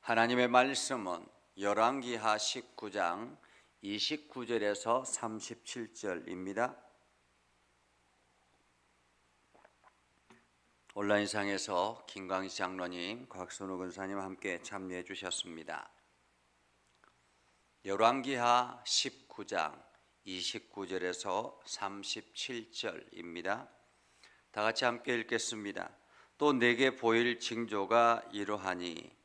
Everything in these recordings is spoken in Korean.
하나님의 말씀은 열왕기하 19장 29절에서 37절입니다. 온라인상에서 김광희 장로님, 곽선우 권사님 함께 참여해 주셨습니다. 열왕기하 19장 29절에서 37절입니다. 다 같이 함께 읽겠습니다. 또 내게 보일 징조가 이러하니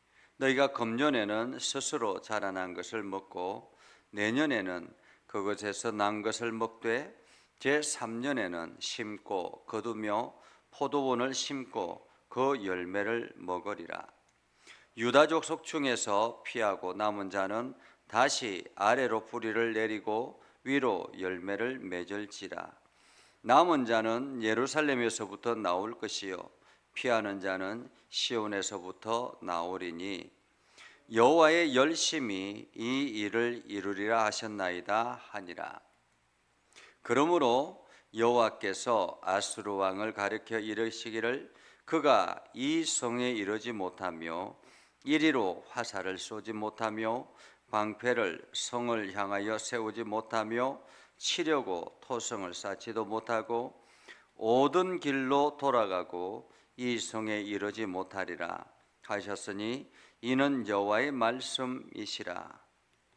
너희가 금년에는 스스로 자라난 것을 먹고 내년에는 그것에서 난 것을 먹되 제3년에는 심고 거두며 포도원을 심고 그 열매를 먹으리라. 유다 족속 중에서 피하고 남은 자는 다시 아래로 뿌리를 내리고 위로 열매를 맺을지라. 남은 자는 예루살렘에서부터 나올 것이요 피하는 자는 시온에서부터 나오리니 여호와의 열심히 이 일을 이루리라 하셨나이다 하니라. 그러므로 여호와께서 아수르 왕을 가리켜 이르시기를 그가 이 성에 이르지 못하며 이리로 화살을 쏘지 못하며 방패를 성을 향하여 세우지 못하며 치려고 토성을 쌓지도 못하고 오던 길로 돌아가고 이 성에 이르지 못하리라 하셨으니 이는 여호와의 말씀이시라.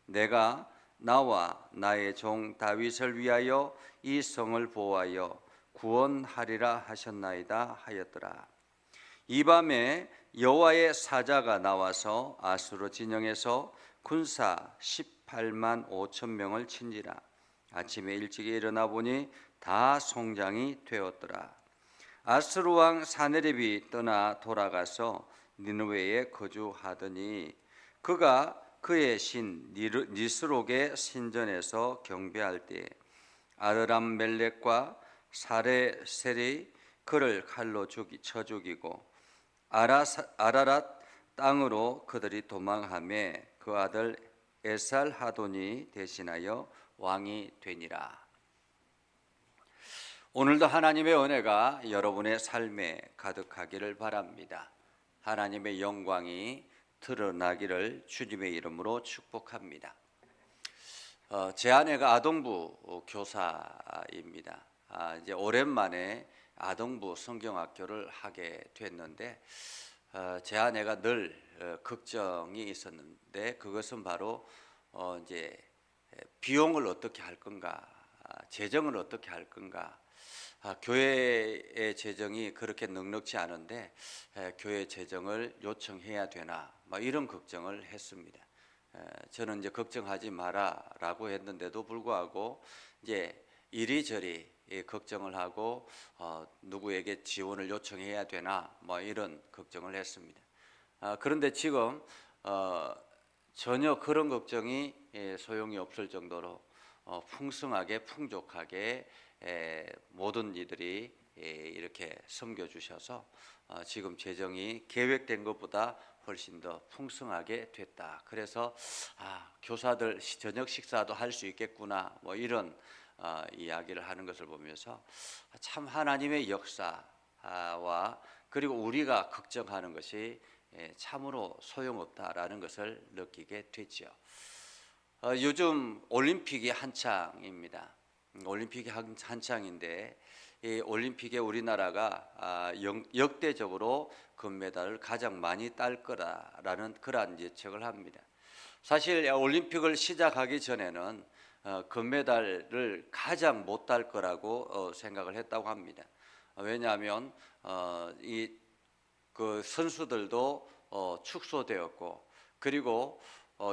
내가 나와 나의 종 다윗을 위하여 이 성을 보호하여 구원하리라 하셨나이다 하였더라. 이 밤에 여호와의 사자가 나와서 아수르 진영에서 군사 18만 5천 명을 친지라. 아침에 일찍 일어나 보니 다 송장이 되었더라. 아수르 왕 사네립이 떠나 돌아가서 니느웨에 거주하더니 그가 그의 신 니스록의 신전에서 경배할 때 아드람 멜렉과 사레셀이 그를 칼로 쳐 죽이고 아라랏 땅으로 그들이 도망하매 그 아들 에살하돈이 대신하여 왕이 되니라. 오늘도 하나님의 은혜가 여러분의 삶에 가득하기를 바랍니다. 하나님의 영광이 드러나기를 주님의 이름으로 축복합니다. 제 아내가 아동부 교사입니다. 이제 오랜만에 아동부 성경학교를 하게 됐는데 제 아내가 늘 걱정이 있었는데 그것은 바로 이제 비용을 어떻게 할 건가, 재정을 어떻게 할 건가. 교회의 재정이 그렇게 넉넉지 않은데 교회 재정을 요청해야 되나 이런 걱정을 했습니다. 저는 이제 걱정하지 마라라고 했는데도 불구하고 이제 이리저리 걱정을 하고 누구에게 지원을 요청해야 되나 이런 걱정을 했습니다. 그런데 지금 전혀 그런 걱정이 소용이 없을 정도로 풍성하게 풍족하게 모든 이들이 이렇게 섬겨주셔서 지금 재정이 계획된 것보다 훨씬 더 풍성하게 됐다. 그래서 교사들 저녁 식사도 할 수 있겠구나 이런 이야기를 하는 것을 보면서 참 하나님의 역사와 그리고 우리가 걱정하는 것이 참으로 소용없다라는 것을 느끼게 됐죠. 요즘 올림픽이 한창입니다. 올림픽이 한창인데 이 올림픽에 우리나라가 역대적으로 금메달을 가장 많이 딸 거라는 그러한 예측을 합니다. 사실 올림픽을 시작하기 전에는 금메달을 가장 못 딸 거라고 생각을 했다고 합니다. 왜냐하면 그 선수들도 축소되었고 그리고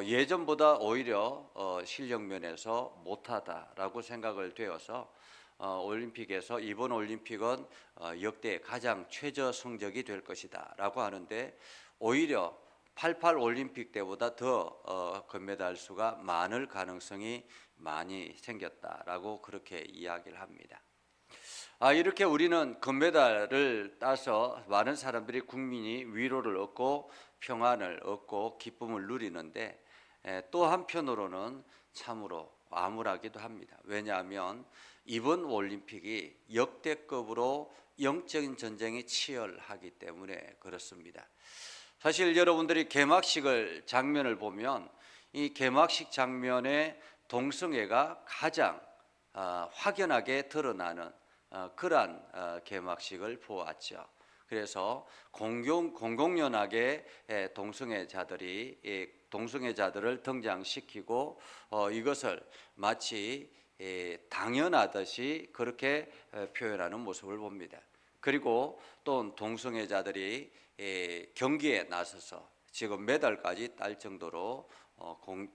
예전보다 오히려 실력 면에서 못하다라고 생각을 되어서 올림픽에서 이번 올림픽은 역대 가장 최저 성적이 될 것이다 라고 하는데 오히려 88 올림픽 때보다 더 금메달 수가 많을 가능성이 많이 생겼다라고 그렇게 이야기를 합니다. 이렇게 우리는 금메달을 따서 많은 사람들이 국민이 위로를 얻고 평안을 얻고 기쁨을 누리는데 또 한편으로는 참으로 암울하기도 합니다. 왜냐하면 이번 올림픽이 역대급으로 영적인 전쟁이 치열하기 때문에 그렇습니다. 사실 여러분들이 개막식을 장면을 보면 이 개막식 장면의 동성애가 가장 확연하게 드러나는 그러한 개막식을 보았죠. 그래서 공공연하게 동성애자들을 등장시키고 이것을 마치 당연하듯이 그렇게 표현하는 모습을 봅니다. 그리고 또 동성애자들이 경기에 나서서 지금 메달까지 딸 정도로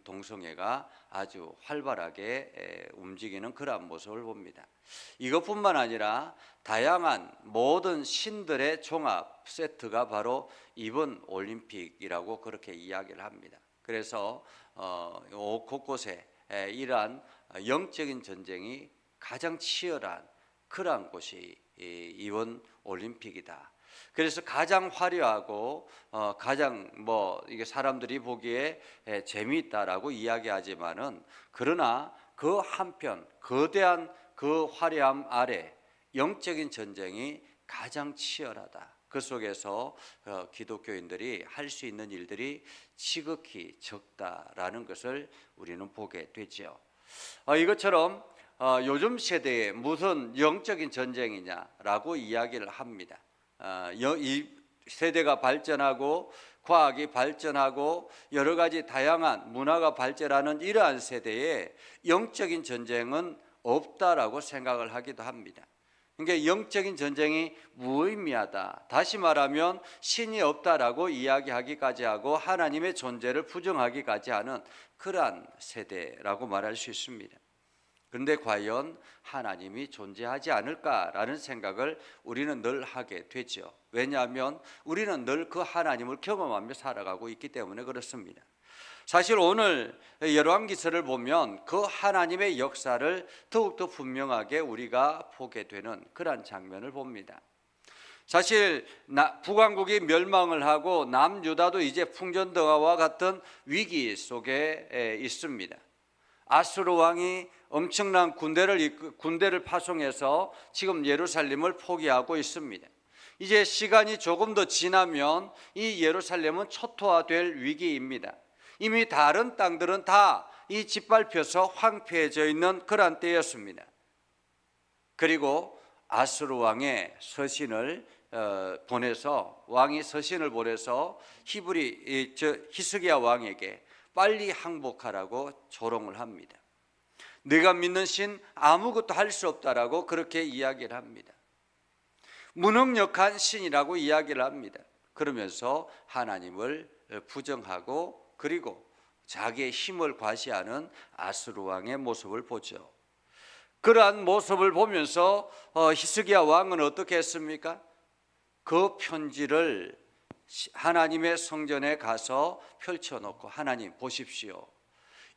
동성애가 아주 활발하게 움직이는 그러한 모습을 봅니다. 이것뿐만 아니라 다양한 모든 신들의 종합 세트가 바로 이번 올림픽이라고 그렇게 이야기를 합니다. 그래서 곳곳에 이러한 영적인 전쟁이 가장 치열한 그러한 곳이 이번 올림픽이다. 그래서 가장 화려하고 가장 이게 사람들이 보기에 재미있다라고 이야기하지만은 그러나 그 한편 거대한 그 화려함 아래 영적인 전쟁이 가장 치열하다. 그 속에서 기독교인들이 할 수 있는 일들이 지극히 적다라는 것을 우리는 보게 되죠. 이것처럼 요즘 세대에 무슨 영적인 전쟁이냐라고 이야기를 합니다. 이 세대가 발전하고 과학이 발전하고 여러 가지 다양한 문화가 발전하는 이러한 세대에 영적인 전쟁은 없다라고 생각을 하기도 합니다. 그러니까 영적인 전쟁이 무의미하다. 다시 말하면 신이 없다라고 이야기하기까지 하고 하나님의 존재를 부정하기까지 하는 그러한 세대라고 말할 수 있습니다. 그런데 과연 하나님이 존재하지 않을까라는 생각을 우리는 늘 하게 되죠. 왜냐하면 우리는 늘 그 하나님을 경험하며 살아가고 있기 때문에 그렇습니다. 사실 오늘 열왕기서를 보면 그 하나님의 역사를 더욱더 분명하게 우리가 보게 되는 그러한 장면을 봅니다. 사실 북왕국이 멸망을 하고 남유다도 이제 풍전등화와 같은 위기 속에 있습니다. 아수르 왕이 엄청난 군대를 파송해서 지금 예루살렘을 포기하고 있습니다. 이제 시간이 조금 더 지나면 이 예루살렘은 초토화될 위기입니다. 이미 다른 땅들은 다 이 짓밟혀서 황폐해져 있는 그런 때였습니다. 그리고 아수르 왕의 서신을 왕이 서신을 보내서 히스기야 왕에게 빨리 항복하라고 조롱을 합니다. 내가 믿는 신 아무것도 할 수 없다라고 그렇게 이야기를 합니다. 무능력한 신이라고 이야기를 합니다. 그러면서 하나님을 부정하고 그리고 자기의 힘을 과시하는 아수르 왕의 모습을 보죠. 그러한 모습을 보면서 히스기야 왕은 어떻게 했습니까? 그 편지를 하나님의 성전에 가서 펼쳐놓고 하나님 보십시오.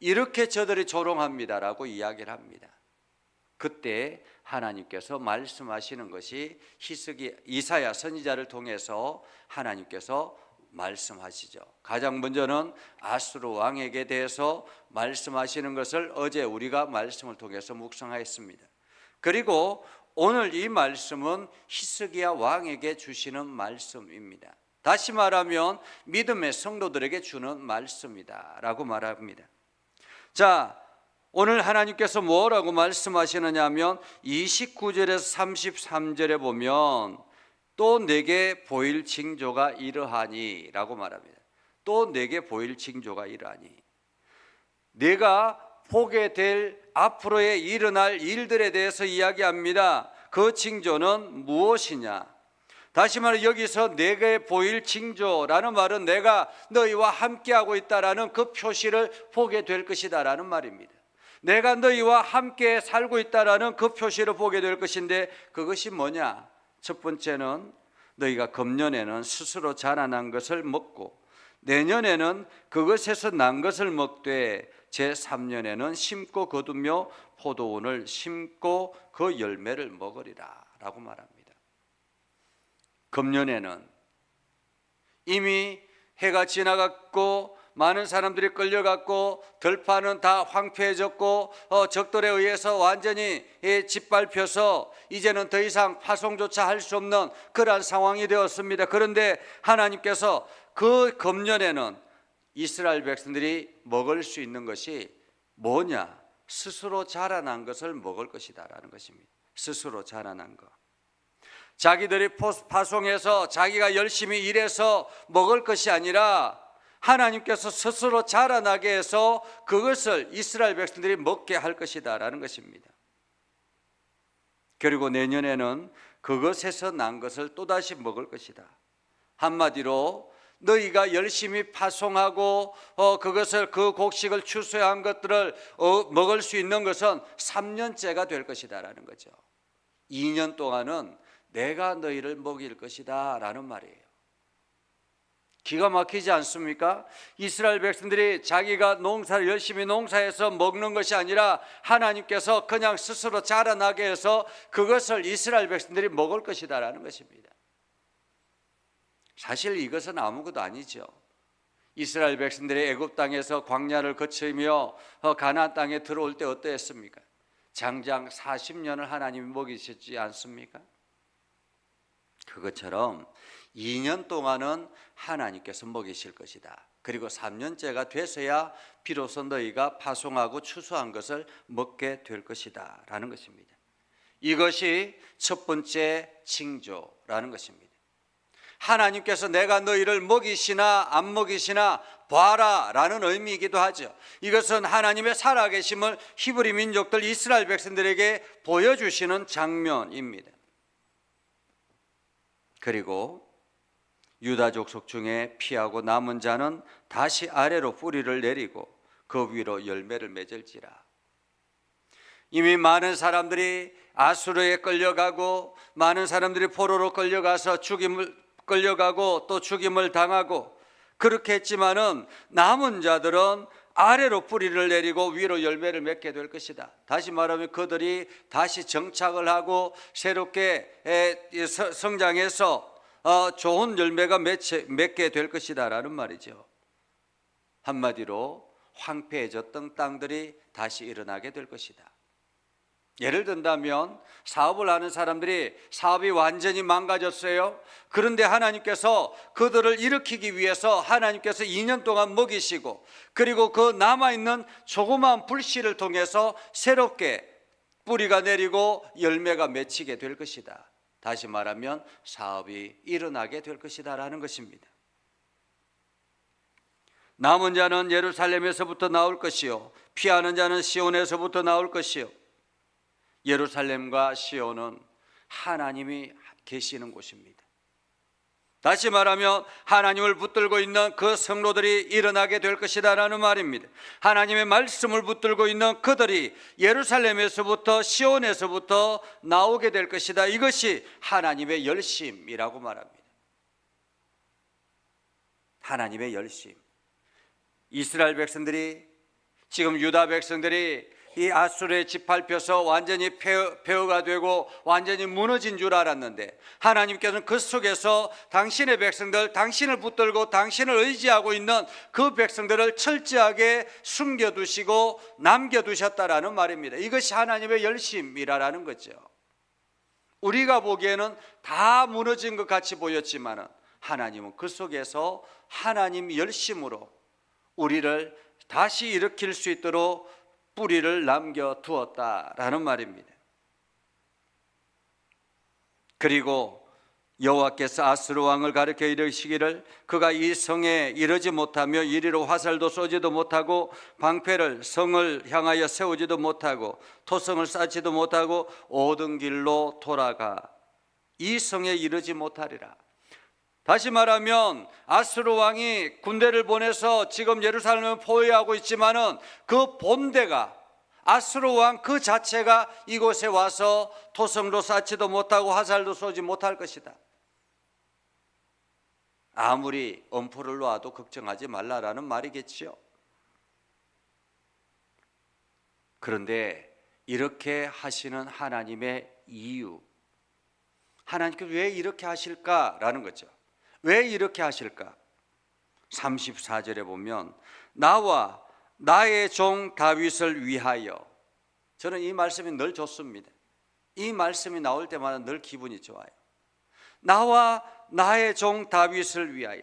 이렇게 저들이 조롱합니다라고 이야기를 합니다. 그때 하나님께서 말씀하시는 것이 이사야 선지자를 통해서 하나님께서 말씀하시죠. 가장 먼저는 아수르 왕에게 대해서 말씀하시는 것을 어제 우리가 말씀을 통해서 묵상하였습니다. 그리고 오늘 이 말씀은 히스기야 왕에게 주시는 말씀입니다. 다시 말하면 믿음의 성도들에게 주는 말씀이다 라고 말합니다. 자, 오늘 하나님께서 뭐라고 말씀하시느냐 하면 29절에서 33절에 보면 또 내게 보일 징조가 이러하니 라고 말합니다. 또 내게 보일 징조가 이러하니, 내가 보게 될 앞으로의 일어날 일들에 대해서 이야기합니다. 그 징조는 무엇이냐? 다시 말해 여기서 내게 보일 징조라는 말은 내가 너희와 함께하고 있다라는 그 표시를 보게 될 것이다 라는 말입니다. 내가 너희와 함께 살고 있다라는 그 표시를 보게 될 것인데 그것이 뭐냐? 첫 번째는 너희가 금년에는 스스로 자라난 것을 먹고 내년에는 그것에서 난 것을 먹되 제3년에는 심고 거두며 포도원을 심고 그 열매를 먹으리라 라고 말합니다. 금년에는 이미 해가 지나갔고 많은 사람들이 끌려갔고 들판은 다 황폐해졌고 적들에 의해서 완전히 짓밟혀서 이제는 더 이상 파송조차 할 수 없는 그러한 상황이 되었습니다. 그런데 하나님께서 그 금년에는 이스라엘 백성들이 먹을 수 있는 것이 뭐냐? 스스로 자라난 것을 먹을 것이다라는 것입니다. 스스로 자라난 것. 자기들이 파송해서 자기가 열심히 일해서 먹을 것이 아니라 하나님께서 스스로 자라나게 해서 그것을 이스라엘 백성들이 먹게 할 것이다라는 것입니다. 그리고 내년에는 그것에서 난 것을 또다시 먹을 것이다. 한마디로 너희가 열심히 파송하고 그것을 그 곡식을 추수한 것들을 먹을 수 있는 것은 3년째가 될 것이다라는 거죠. 2년 동안은 내가 너희를 먹일 것이다 라는 말이에요. 기가 막히지 않습니까? 이스라엘 백성들이 자기가 농사를 열심히 농사해서 먹는 것이 아니라 하나님께서 그냥 스스로 자라나게 해서 그것을 이스라엘 백성들이 먹을 것이다 라는 것입니다. 사실 이것은 아무것도 아니죠. 이스라엘 백성들이 애굽 땅에서 광야를 거치며 가나안 땅에 들어올 때 어떠했습니까? 장장 40년을 하나님이 먹이셨지 않습니까? 그것처럼 2년 동안은 하나님께서 먹이실 것이다. 그리고 3년째가 돼서야 비로소 너희가 파송하고 추수한 것을 먹게 될 것이다 라는 것입니다. 이것이 첫 번째 징조라는 것입니다. 하나님께서 내가 너희를 먹이시나 안 먹이시나 봐라 라는 의미이기도 하죠. 이것은 하나님의 살아계심을 히브리 민족들 이스라엘 백성들에게 보여주시는 장면입니다. 그리고 유다 족속 중에 피하고 남은 자는 다시 아래로 뿌리를 내리고 그 위로 열매를 맺을지라. 이미 많은 사람들이 아수르에 끌려가고 많은 사람들이 포로로 끌려가서 끌려가고 또 죽임을 당하고 그렇게 했지만은 남은 자들은 아래로 뿌리를 내리고 위로 열매를 맺게 될 것이다. 다시 말하면 그들이 다시 정착을 하고 새롭게 성장해서 좋은 열매가 맺게 될 것이다 라는 말이죠. 한마디로 황폐해졌던 땅들이 다시 일어나게 될 것이다. 예를 든다면 사업을 하는 사람들이 사업이 완전히 망가졌어요. 그런데 하나님께서 그들을 일으키기 위해서 하나님께서 2년 동안 먹이시고 그리고 그 남아있는 조그마한 불씨를 통해서 새롭게 뿌리가 내리고 열매가 맺히게 될 것이다. 다시 말하면 사업이 일어나게 될 것이다 라는 것입니다. 남은 자는 예루살렘에서부터 나올 것이요 피하는 자는 시온에서부터 나올 것이요. 예루살렘과 시온은 하나님이 계시는 곳입니다. 다시 말하면 하나님을 붙들고 있는 그 성도들이 일어나게 될 것이다 라는 말입니다. 하나님의 말씀을 붙들고 있는 그들이 예루살렘에서부터 시온에서부터 나오게 될 것이다. 이것이 하나님의 열심이라고 말합니다. 하나님의 열심. 이스라엘 백성들이 지금 유다 백성들이 이 아수르에 짓밟혀서 완전히 폐허가 되고 완전히 무너진 줄 알았는데 하나님께서는 그 속에서 당신의 백성들, 당신을 붙들고 당신을 의지하고 있는 그 백성들을 철저하게 숨겨두시고 남겨두셨다라는 말입니다. 이것이 하나님의 열심이라는 거죠. 우리가 보기에는 다 무너진 것 같이 보였지만 하나님은 그 속에서 하나님 열심으로 우리를 다시 일으킬 수 있도록 뿌리를 남겨두었다라는 말입니다. 그리고 여호와께서 아수르 왕을 가리켜 이르시기를 그가 이 성에 이르지 못하며 이리로 화살도 쏘지도 못하고 방패를 성을 향하여 세우지도 못하고 토성을 쌓지도 못하고 오던 길로 돌아가 이 성에 이르지 못하리라. 다시 말하면 아수르 왕이 군대를 보내서 지금 예루살렘을 포위하고 있지만은 그 본대가 아수르 왕 그 자체가 이곳에 와서 토성도 쌓지도 못하고 화살도 쏘지 못할 것이다. 아무리 엄포를 놔도 걱정하지 말라라는 말이겠지요. 그런데 이렇게 하시는 하나님의 이유, 하나님께서 왜 이렇게 하실까라는 거죠. 왜 이렇게 하실까? 34절에 보면 나와 나의 종 다윗을 위하여. 저는 이 말씀이 늘 좋습니다. 이 말씀이 나올 때마다 늘 기분이 좋아요. 나와 나의 종 다윗을 위하여.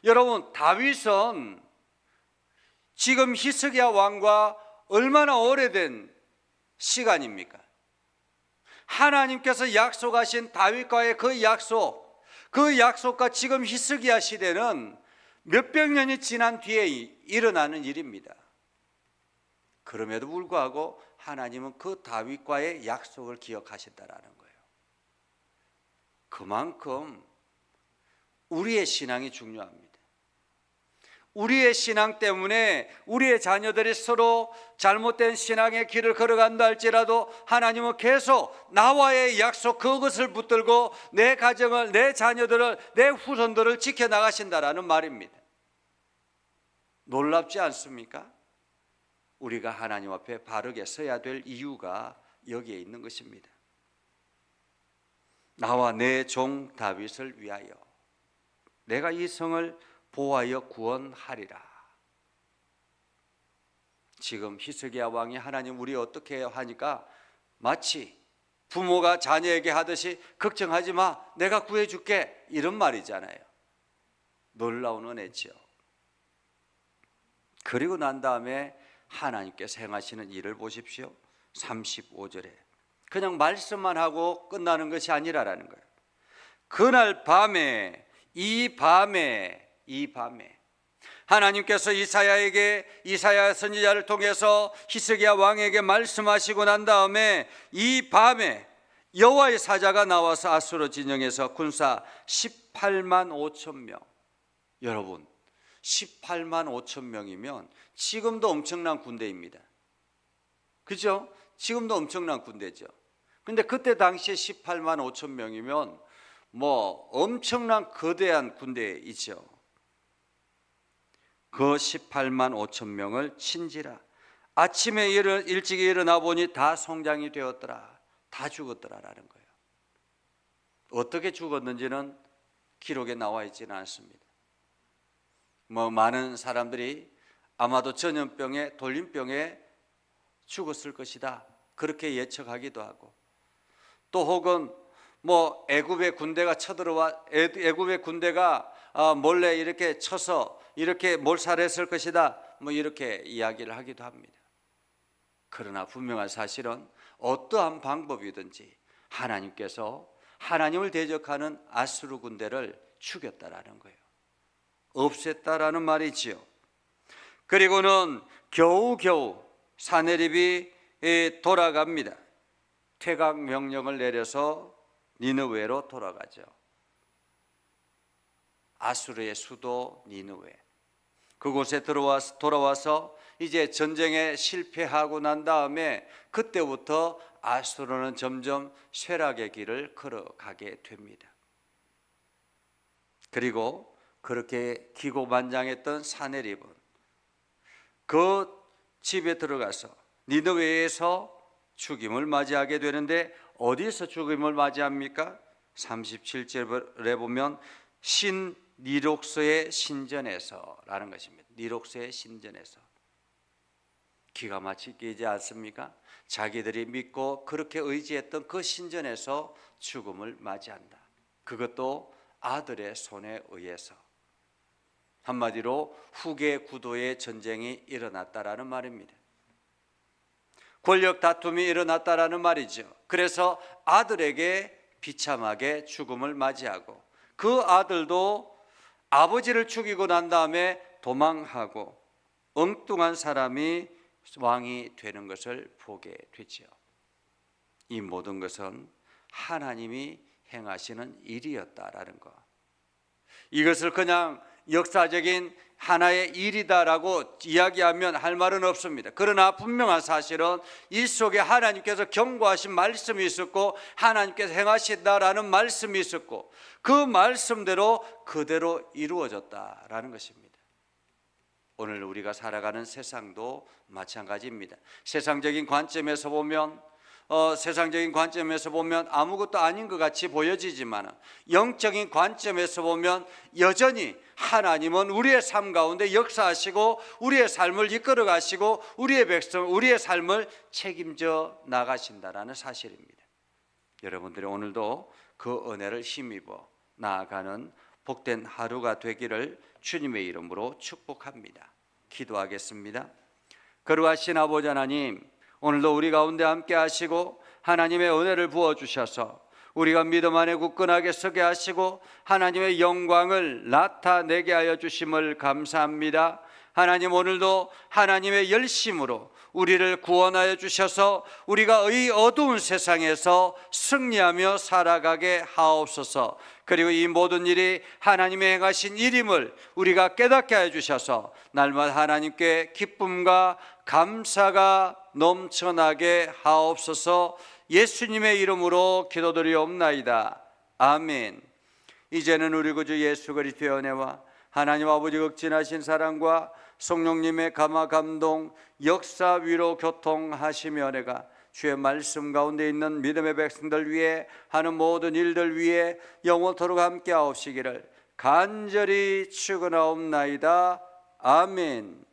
여러분, 다윗은 지금 히스기야 왕과 얼마나 오래된 시간입니까? 하나님께서 약속하신 다윗과의 그 약속과 지금 히스기야 시대는 몇백 년이 지난 뒤에 일어나는 일입니다. 그럼에도 불구하고 하나님은 그 다윗과의 약속을 기억하신다라는 거예요. 그만큼 우리의 신앙이 중요합니다. 우리의 신앙 때문에 우리의 자녀들이 서로 잘못된 신앙의 길을 걸어간다 할지라도 하나님은 계속 나와의 약속 그것을 붙들고 내 가정을, 내 자녀들을, 내 후손들을 지켜나가신다라는 말입니다. 놀랍지 않습니까? 우리가 하나님 앞에 바르게 서야 될 이유가 여기에 있는 것입니다. 나와 내 종 다윗을 위하여 내가 이 성을 보호하여 구원하리라. 지금 히스기야 왕이 하나님 우리 어떻게 해요 하니까 마치 부모가 자녀에게 하듯이 걱정하지 마, 내가 구해줄게, 이런 말이잖아요. 놀라운 은혜죠. 그리고 난 다음에 하나님께서 행하시는 일을 보십시오. 35절에 그냥 말씀만 하고 끝나는 것이 아니라라는 거예요. 그날 밤에 이 밤에 하나님께서 이사야 선지자를 통해서 히스기야 왕에게 말씀하시고 난 다음에 이 밤에 여호와의 사자가 나와서 아수르 진영에서 군사 18만 5천 명. 여러분, 18만 5천 명이면 지금도 엄청난 군대입니다. 그죠? 지금도 엄청난 군대죠. 근데 그때 당시에 18만 5천 명이면 뭐 엄청난 거대한 군대이죠. 그 18만 5천 명을 친지라 아침에 일찍 일어나 보니 다 성장이 되었더라. 다 죽었더라라는 거예요. 어떻게 죽었는지는 기록에 나와 있지는 않습니다. 많은 사람들이 아마도 전염병에, 돌림병에 죽었을 것이다, 그렇게 예측하기도 하고, 또 혹은 애굽의 군대가 애굽의 군대가 몰래 이렇게 쳐서 이렇게 몰살했을 것이다, 이렇게 이야기를 하기도 합니다. 그러나 분명한 사실은 어떠한 방법이든지 하나님께서 하나님을 대적하는 아수르 군대를 죽였다라는 거예요. 없앴다라는 말이지요. 그리고는 겨우겨우 사네립이 돌아갑니다. 퇴각 명령을 내려서 니느웨로 돌아가죠. 아수르의 수도 니느웨. 그곳에 돌아와서 이제 전쟁에 실패하고 난 다음에 그때부터 아수르는 점점 쇠락의 길을 걸어가게 됩니다. 그리고 그렇게 기고만장했던 사네립은 그 집에 들어가서 니느웨에서 죽임을 맞이하게 되는데, 어디서 죽임을 맞이합니까? 37절에 보면 신 니록스의 신전에서라는 것입니다. 니록스의 신전에서. 기가 막히지 않습니까? 자기들이 믿고 그렇게 의지했던 그 신전에서 죽음을 맞이한다. 그것도 아들의 손에 의해서. 한마디로 후계 구도의 전쟁이 일어났다라는 말입니다. 권력 다툼이 일어났다라는 말이죠. 그래서 아들에게 비참하게 죽음을 맞이하고, 그 아들도 아버지를 죽이고 난 다음에 도망하고 엉뚱한 사람이 왕이 되는 것을 보게 되죠. 이 모든 것은 하나님이 행하시는 일이었다라는 것. 이것을 그냥 역사적인 하나의 일이다라고 이야기하면 할 말은 없습니다. 그러나 분명한 사실은 이 속에 하나님께서 경고하신 말씀이 있었고, 하나님께서 행하신다라는 말씀이 있었고, 그 말씀대로 그대로 이루어졌다라는 것입니다. 오늘 우리가 살아가는 세상도 마찬가지입니다. 세상적인 관점에서 보면 아무것도 아닌 것 같이 보여지지만, 영적인 관점에서 보면 여전히 하나님은 우리의 삶 가운데 역사하시고 우리의 삶을 이끌어 가시고 우리의 백성, 우리의 삶을 책임져 나가신다라는 사실입니다. 여러분들이 오늘도 그 은혜를 힘입어 나아가는 복된 하루가 되기를 주님의 이름으로 축복합니다. 기도하겠습니다. 거룩하신 아버지 하나님, 오늘도 우리 가운데 함께 하시고 하나님의 은혜를 부어주셔서 우리가 믿음 안에 굳건하게 서게 하시고 하나님의 영광을 나타내게 하여 주심을 감사합니다. 하나님, 오늘도 하나님의 열심으로 우리를 구원하여 주셔서 우리가 이 어두운 세상에서 승리하며 살아가게 하옵소서. 그리고 이 모든 일이 하나님의 행하신 일임을 우리가 깨닫게 하여 주셔서 날마다 하나님께 기쁨과 감사가 넘쳐나게 하옵소서. 예수님의 이름으로 기도드리옵나이다. 아멘. 이제는 우리 구주 예수 그리스도의 은혜와 하나님 아버지 극진하신 사랑과 성령님의 감화 감동 역사 위로 교통하시며 은혜가 주의 말씀 가운데 있는 믿음의 백성들 위해 하는 모든 일들 위해 영원토록 함께 하옵시기를 간절히 축원하옵나이다. 아멘.